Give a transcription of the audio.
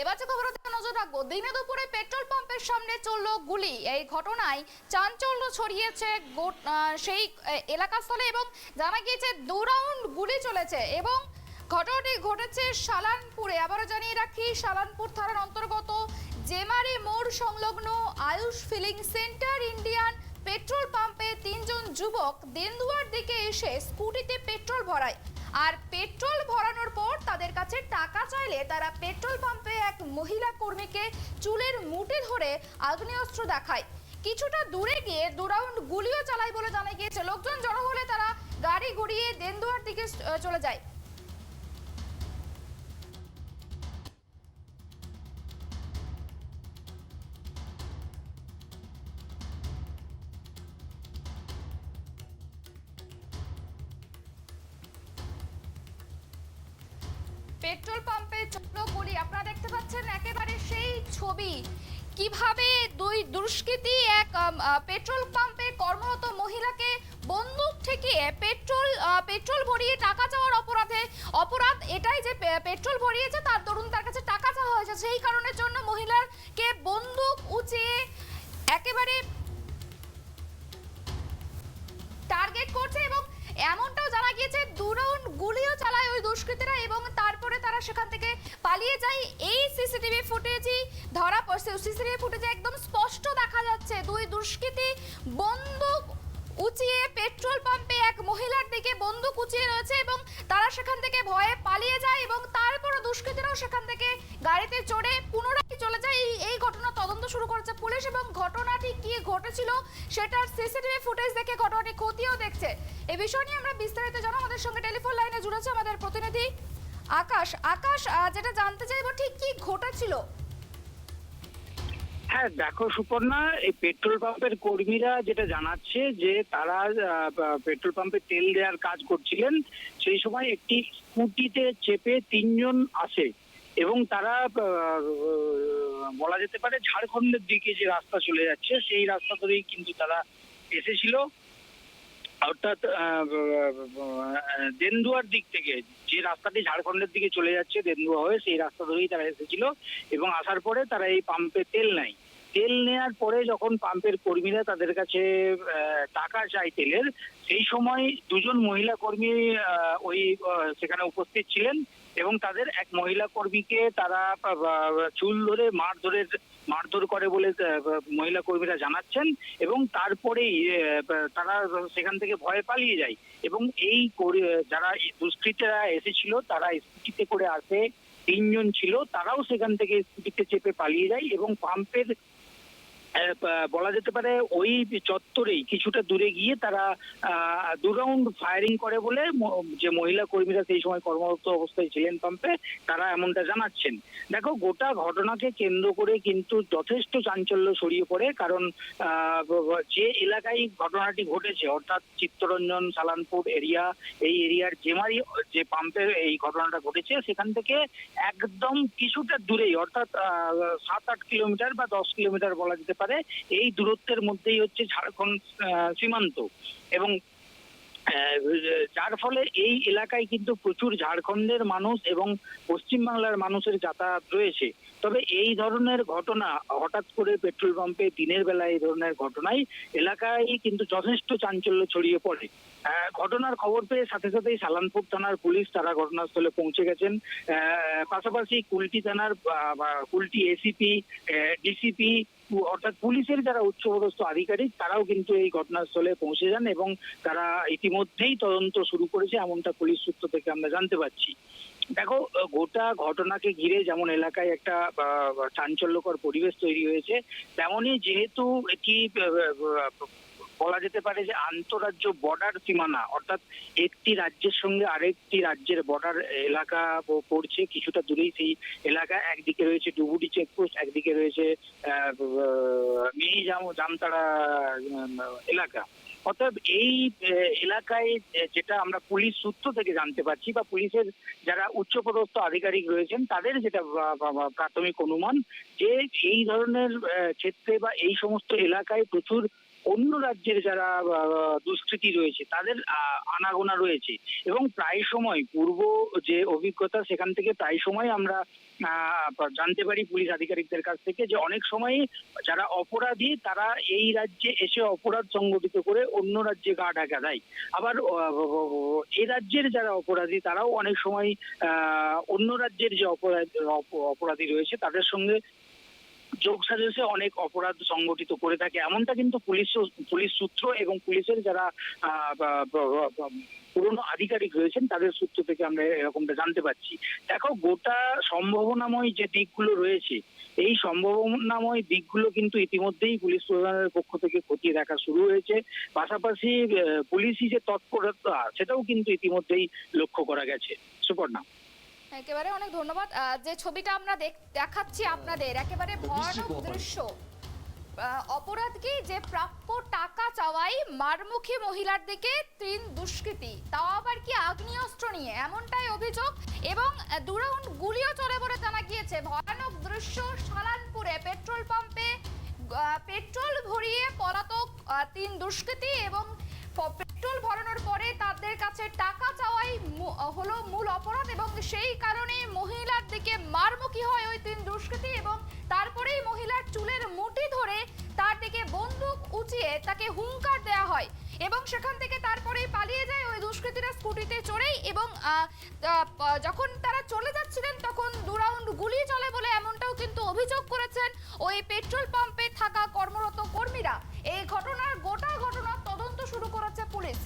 এবার যে খবরের দিকে নজর রাখবো, দিনে দুপুরে পেট্রোল পাম্পের সামনে চললো গুলি। এই ঘটনায় চাঞ্চল্য ছড়িয়েছে সেই এলাকাস্থলে এবং জানা গিয়েছে 2 রাউন্ড গুলি চলেছে এবং ঘটনাটি ঘটেছে শালানপুরে। আবারও জানিয়ে রাখি, শালানপুর থানার অন্তর্গত জেমারি মোড় সংলগ্ন Ayush filling centre Indian petrol পাম্পে 3 জন যুবক দেন্দুয়ার দিকে এসে স্কুটিতে পেট্রোল ভরায়। আর পেট্রোল ভরানোর পর তাদের কাছে টাকা চাইলে তারা পেট্রোল পাম্পে এক মহিলা কর্মীকে চুলের মুঠি ধরে আগ্নেয়াস্ত্র দেখায়। কিছুটা দূরে গিয়ে 2 রাউন্ড গুলিও চালায় বলে জানা গিয়েছে। লোকজন জড়ো হলে তারা গাড়ি ঘুরিয়ে দেন্দুয়ার দিকে চলে যায়। পেট্রোল পাম্পে চললো গুলি। আপনারা দেখতে পাচ্ছেন একেবারে সেই ছবি, কিভাবে দুই দুষ্কৃতী এক পেট্রোল পাম্পে কর্মরত মহিলাকে বন্দুক ঠেকিয়ে পেট্রোল ভরিয়ে টাকা চাওয়ার অপরাধ এটাই যে পেট্রোল ভরিয়েছে, তার দরুন তার কাছে টাকা চাওয়া হয়েছে। সেই কারণের জন্য মহিলাকে বন্দুক উঁচিয়ে একেবারে টার্গেট করছে এবং এমনটাও জানা গিয়েছে 2 রাউন্ড গুলিও চালায় ওই দুষ্কৃতীরা এবং তারপরে তারা সেখান থেকে পালিয়ে যায়। এই সিসিটিভি ফুটেজই ধরা পড়ছে। সিসিটিভি ফুটেজে একদম স্পষ্ট দেখা যাচ্ছে দুই দুষ্কৃতী বন্দুক উঁচিয়ে পেট্রোল পাম্পে এক মহিলার দিকে বন্দুক উঁচিয়ে রয়েছে এবং তারা সেখান থেকে ভয়ে পালিয়ে যায় এবং তারপরে দুষ্কৃতীরাও সেখান থেকে গাড়িতে চড়ে পুনরায় চলে যায়। এই ঘটনা তদন্ত শুরু করেছে পুলিশ এবং ঘটনাটি কি ঘটেছিল সেটার সিসিটিভি ফুটেজ দেখে ঘটনাটি খতিয়েও দেখছে। এই বিষয় নিয়ে আমরা বিস্তারিত জানাবো। আমাদের সঙ্গে টেলিফোন লাইনে জুড়েছে আমাদের প্রতিনিধি আকাশ। যেটা জানতে চাইবো, ঠিক কি ঘটেছিল? হ্যাঁ দেখো সুপর্ণা, এই পেট্রোল পাম্পের কর্মীরা যেটা জানাচ্ছে যে তারা পেট্রোল পাম্পে তেল দেওয়ার কাজ করছিলেন। সেই সময় একটি স্কুটিতে চেপে 3 জন আসে এবং তারা বলা যেতে পারে ঝাড়খণ্ডের দিকে যে রাস্তা চলে যাচ্ছে সেই রাস্তা ধরেই কিন্তু তারা এসেছিল। অর্থাৎ দেন্দুয়ার দিক থেকে, যে রাস্তাটি ঝাড়খণ্ডের দিকে চলে যাচ্ছে দেন্দুয়া হয়ে, সেই রাস্তা ধরেই তারা এসেছিল এবং আসার পরে তারা এই পাম্পে তেল নেয়। তেল নেয়ার পরে যখন পাম্পের কর্মীরা তাদের কাছে টাকা চায় তেলের, সেই সময় 2 জন মহিলা কর্মী ওই সেখানে উপস্থিত ছিলেন এবং তাদের এক মহিলা কর্মীকে তারা চুল ধরে মারধর করে বলে মহিলা কর্মীরা জানাচ্ছেন এবং তারপরেই তারা সেখান থেকে ভয়ে পালিয়ে যায় এবং এই যারা দুষ্কৃতীরা এসেছিল তারা স্কুটিতে করে আসে, 3 জন ছিল, তারাও সেখান থেকে স্কুটিতে চেপে পালিয়ে যায় এবং পাম্পের বলা যেতে পারে ওই চত্বরেই কিছুটা দূরে গিয়ে তারা 2 রাউন্ড ফায়ারিং করে বলে যে মহিলা কর্মীরা সেই সময় কর্মরত অবস্থায় ছিলেন পাম্পে তারা এমনটা জানাচ্ছেন। দেখো, গোটা ঘটনাকে কেন্দ্র করে কিন্তু যথেষ্ট চাঞ্চল্য ছড়িয়ে পড়ে, কারণ যে এলাকায় ঘটনাটি ঘটেছে অর্থাৎ চিত্তরঞ্জন সালানপুর এরিয়া, এই এরিয়ার জেমারি যে পাম্পের এই ঘটনাটা ঘটেছে সেখান থেকে একদম কিছুটা দূরেই, অর্থাৎ 7-8 কিলোমিটার বা 10 কিলোমিটার বলা যেতে পারে, এই দূরত্বের মধ্যেই হচ্ছে ঝাড়খণ্ড সীমান্ত এবং যার ফলে এই এলাকায় কিন্তু প্রচুর ঝাড়খণ্ডের মানুষ এবং পশ্চিমবাংলার মানুষের যাতায়াত রয়েছে। তবে এই ধরনের ঘটনা হঠাৎ করে পেট্রোল পাম্পে দিনের বেলা এই ধরনের ঘটনায় এলাকায় কিন্তু যথেষ্ট চাঞ্চল্য ছড়িয়ে পড়ে। ঘটনার খবর পেয়ে সাথে সাথেই সালানপুর থানার পুলিশ তারা ঘটনাস্থলে পৌঁছে গেছেন। পাশাপাশি কুলটি থানার কুলটি এসিপি, ডিসিপি অর্থাৎ পুলিশের যারা উচ্চপদস্থ আধিকারিক তারাও কিন্তু এই ঘটনাস্থলে পৌঁছে যান এবং তারা ইতিমধ্যেই তদন্ত শুরু করেছে, এমনটা পুলিশ সূত্র থেকে আমরা জানতে পারছি। দেখো, গোটা ঘটনাকে ঘিরে যেমন এলাকায় একটা চাঞ্চল্যকর পরিবেশ তৈরি হয়েছে, তেমনি যেহেতু এটি বলা যেতে পারে যে আন্তঃরাজ্য বর্ডার সীমানা, অর্থাৎ একটি রাজ্যের সঙ্গে আরেকটি রাজ্যের বর্ডার এলাকা পড়ছে, কিছুটা দূরেই সেই এলাকা। একদিকে রয়েছে ডুবুরি চেকপোস্ট, একদিকে রয়েছে জামতাড়া এলাকা। অর্থাৎ এই এলাকায় যেটা আমরা পুলিশ সূত্র থেকে জানতে পারছি বা পুলিশের যারা উচ্চপদস্থ আধিকারিক রয়েছেন তাদের যেটা প্রাথমিক অনুমান, যে এই ধরনের ক্ষেত্রে বা এই সমস্ত এলাকায় প্রচুর অন্য রাজ্যের যারা দুষ্কৃতী রয়েছে তাদের আনাগোনা রয়েছে, এবং প্রায় সময় পূর্ব যে অভিজ্ঞতা সেখান থেকে প্রায় সময় আমরা জানতে পারি পুলিশ আধিকারিকদের কাছ থেকে যে অনেক সময় যারা অপরাধী তারা এই রাজ্যে এসে অপরাধ সংগঠিত করে অন্য রাজ্যে গা ঢাকা দেয়। আবার এই রাজ্যের যারা অপরাধী তারাও অনেক সময় অন্য রাজ্যের যে অপরাধী রয়েছে তাদের সঙ্গে যোগ সাজসে অনেক অপরাধ সংগঠিত করে থাকে, এমনটা কিন্তু পুলিশ সূত্র এবং পুলিশের যারা পুরনো আধিকারিক রয়েছেন তাদের সূত্র থেকে আমরা এরকমটা জানতে পারছি। দেখো, গোটা সম্ভাবনাময় যে দিকগুলো রয়েছে এই সম্ভাবনাময় দিকগুলো কিন্তু ইতিমধ্যেই পুলিশ প্রশাসনের পক্ষ থেকে খতিয়ে দেখা শুরু হয়েছে। পাশাপাশি পুলিশি যে তৎপরতা সেটাও কিন্তু ইতিমধ্যেই লক্ষ্য করা গেছে। সুপর্ণা, একেবারে অনেক ধন্যবাদ। যে ছবিটা আমরা দেখাচ্ছি আপনাদের, একেবারে ভয়ানক দৃশ্য। অপরাধী যে প্রাপ্য টাকা চাওয়াই মারমুখী মহিলার দিকে 3 দুষ্কৃতী, তাও আবার কি আগ্নেয়াস্ত্র নিয়ে, এমনটাই অভিযোগ। এবং 2 রাউন্ড গুলিও চলে বলে জানা গিয়েছে। ভয়ানক দৃশ্য সালানপুরে পেট্রোল পাম্পে পেট্রোল ভরিয়ে পলাতক 3 দুষ্কৃতী, এবং পেট্রোল ভরানোর পরে তাদের কাছে টাকা চাওয়াই হলো মূল অপরাধ, এবং সেই কারণে মহিলার দিকে মারমুখী হয় ওই 3 দুষ্কৃতী, এবং তারপরেই মহিলার চুলের মুঠি ধরে তার দিকে বন্দুক উঁচিয়ে তাকে হুঙ্কার দেওয়া হয়, এবং সেখান থেকে তারপরেই পালিয়ে যায় ওই দুষ্কৃতীরা স্কুটিতে চড়েই। এবং যখন তারা চলে যাচ্ছিলেন তখন 2 রাউন্ড গুলি চলে বলে এমনটাও কিন্তু অভিযোগ করেছেন ওই পেট্রোল পাম্পে থাকা কর্মরত কর্মীরা। এই ঘটনার গোটা ঘটনার তদন্ত শুরু করেছে পুলিশ।